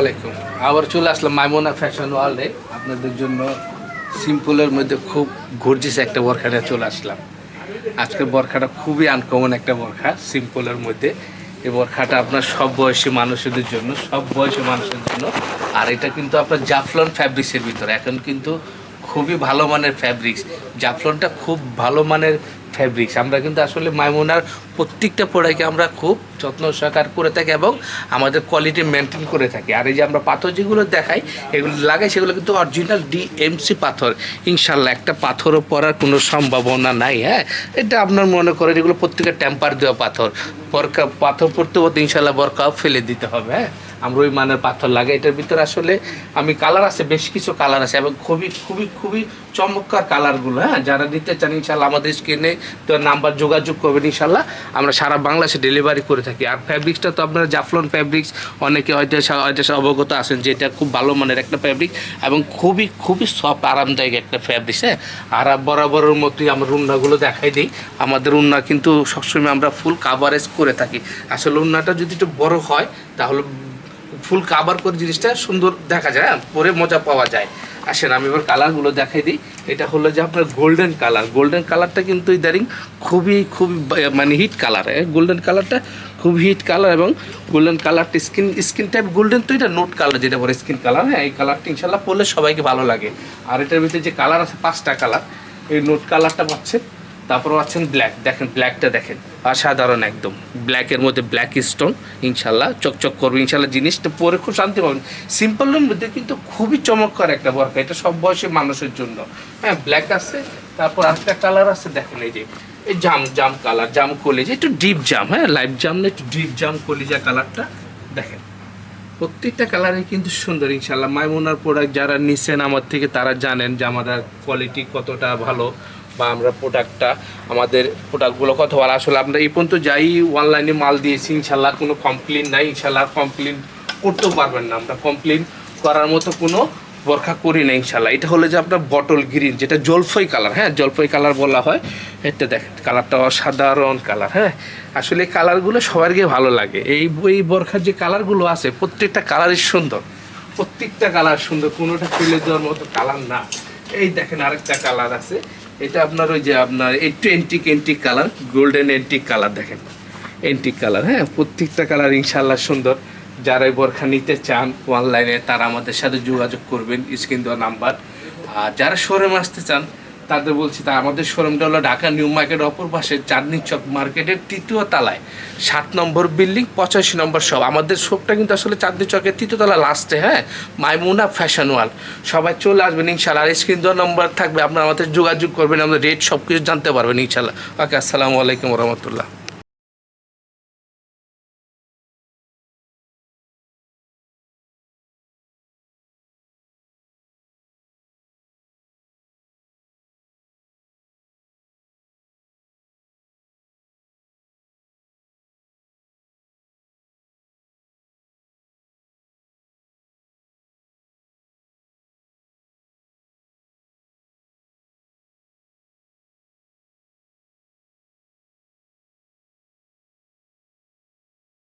আলাইকুম। আবার চলে আসলাম মাইমুনা ফ্যাশন ওয়ার্ল্ডে আপনাদের জন্য সিম্পলের মধ্যে খুব গর্জিয়াস একটা বোরখা নিয়ে চলে আসলাম। আজকের বোরখাটা খুবই আনকমন একটা বোরখা সিম্পলের মধ্যে। এই বোরখাটা আপনার সব বয়সী মানুষদের জন্য, আর এটা কিন্তু আপনার জাফলন ফ্যাব্রিক্সের ভিতরে। এখন কিন্তু খুবই ভালো মানের ফ্যাব্রিক্স, জাফলনটা খুব ভালো মানের ফ্যাব্রিক্স। আমরা কিন্তু আসলে মাইমুনার প্রত্যেকটা প্রোডাক্টকে আমরা খুব যত্ন সহকার করে থাকি এবং আমাদের কোয়ালিটি মেনটেন করে থাকি। আর এই যে আমরা পাথর যেগুলো দেখাই, এগুলো লাগাই, সেগুলো কিন্তু অরিজিনাল ডিএমসি পাথর। ইনশাল্লাহ একটা পাথরও পড়ার কোনো সম্ভাবনা নাই। হ্যাঁ, এটা আপনার মনে করেন এগুলো প্রত্যেকটা টেম্পার দেওয়া পাথর। পাথর পড়তে পড়তে ইনশাল্লাহ বরকাও ফেলে দিতে হবে। হ্যাঁ, আমরা ওই মানের পাথর লাগে। এটার ভিতরে আসলে আমি কালার আছে, বেশ কিছু কালার আছে এবং খুবই খুবই খুবই চমৎকার কালারগুলো। হ্যাঁ, যারা নিতে চান ইনশাল্লাহ আমাদের স্ক্রিনে তো নাম্বার যোগাযোগ করবেন। ইনশাল্লাহ আমরা সারা বাংলাদেশে ডেলিভারি করে থাকি। আর ফ্যাব্রিক্সটা তো আপনারা জাফলন ফ্যাব্রিক্স, অনেকে হয়তো অবগত আছেন যে এটা খুব ভালো মানের একটা ফ্যাব্রিক এবং খুবই খুবই সফট আরামদায়ক একটা ফ্যাব্রিক্স। হ্যাঁ, আর বরাবরের মতোই আমরা উন্নাগুলো দেখাই দিই। আমাদের উন্না কিন্তু সবসময় আমরা ফুল কাভারেজ করে থাকি। আসলে উন্নাটা যদি একটু বড় হয় তাহলে ফুল কাভার করে জিনিসটা সুন্দর দেখা যায়, পরে মজা পাওয়া যায়। আসেন আমি এবার কালারগুলো দেখাই দিই। এটা হলো যে আপনার গোল্ডেন কালার। গোল্ডেন কালারটা কিন্তু ইদারিং খুবই খুবই মানে হিট কালার। গোল্ডেন কালারটা খুব হিট কালার এবং গোল্ডেন কালারটা স্কিন টাইপ গোল্ডেন, তো এটা নোট কালার যেটা বলে স্কিন কালার। হ্যাঁ, এই কালারটা ইনশাল্লাহ পরলে সবাইকে ভালো লাগে। আর এটার ভিতরে যে কালার আছে 5টা কালার, এই নোট কালারটা পাচ্ছেন। তারপর পাচ্ছেন ব্ল্যাক, দেখেন ব্ল্যাকটা দেখেন অসাধারণ একদম। ব্ল্যাকের মধ্যে ব্ল্যাক স্টোন, ইনশাল্লাহ চকচক করবে। ইনশাল্লাহ জিনিসটা পরে খুব শান্তি পাবেন। সিম্পলের মধ্যে কিন্তু খুবই চমৎকার একটা বোরখা, এটা সব বয়সী মানুষের জন্য। হ্যাঁ, ব্ল্যাক আছে, তারপর আরেকটা কালার আছে দেখেন এই যে এই জাম কালার, জাম কলিজা, একটু ডিপ জাম। হ্যাঁ, লাইট জাম না, একটু ডিপ জাম কলিজা কালারটা দেখেন। প্রত্যেকটা কালারে কিন্তু সুন্দর। ইনশাল্লাহ মাইমুনার প্রোডাক্ট যারা নিচ্ছেন আমার থেকে তারা জানেন যে আমাদের কোয়ালিটি কতটা ভালো বা আমরা আমাদের প্রোডাক্টগুলো কত ভালো। আসলে আমরা এই পর্যন্ত যাই অনলাইনে মাল দিয়েছি, ইনশাল্লাহ কোনো কমপ্লেন নাই। ইনশাল্লাহ কমপ্লেন করতেও পারবেন না, আমরা কমপ্লেন করার মতো কোনো বোরখা করি না ইনশাল্লাহ। এটা হলো যে আপনার বটল গ্রিন, যেটা জলফই কালার। হ্যাঁ, জলফই কালার বলা হয়। এটা দেখেন কালারটা অসাধারণ কালার। হ্যাঁ, আসলে কালারগুলো সবারকে ভালো লাগে। এই বোরখার যে কালারগুলো আছে প্রত্যেকটা কালারই সুন্দর, প্রত্যেকটা কালার সুন্দর, কোনোটা ফেলে দেওয়ার মতো কালার না। এই দেখেন আরেকটা কালার আছে, এটা আপনার ওই যে আপনার একটু antique colour, golden antique colour দেখেন, এন্টিক কালার। হ্যাঁ, প্রত্যেকটা কালার ইনশাল্লাহ সুন্দর। যারা এই বোরখা নিতে চান অনলাইনে তারা আমাদের সাথে যোগাযোগ করবেন, স্ক্রিন দেওয়া নাম্বার। আর যারা শোরুমে আসতে চান তাদের বলছি, তা আমাদের শোরুমটা হলো ঢাকা নিউ মার্কেট অপর পাশে চাঁদনী চক মার্কেটের 3য় তলায় 7 নম্বর বিল্ডিং 85 নম্বর শপ। আমাদের শপটা কিন্তু আসলে চাঁদনী চকের 3য় তলা লাস্টে। হ্যাঁ, মাইমুনা ফ্যাশন ওয়ার্ল্ড। সবাই চলে আসবেন ইনশাল্লাহ। আর স্ক্রিন দেওয়া নম্বর থাকবে, আপনারা আমাদের যোগাযোগ করবেন, আমাদের রেট সব কিছু জানতে পারবেন ইনশাল্লাহ। ওকে, আসসালামু আলাইকুম রহমতুল্লাহ।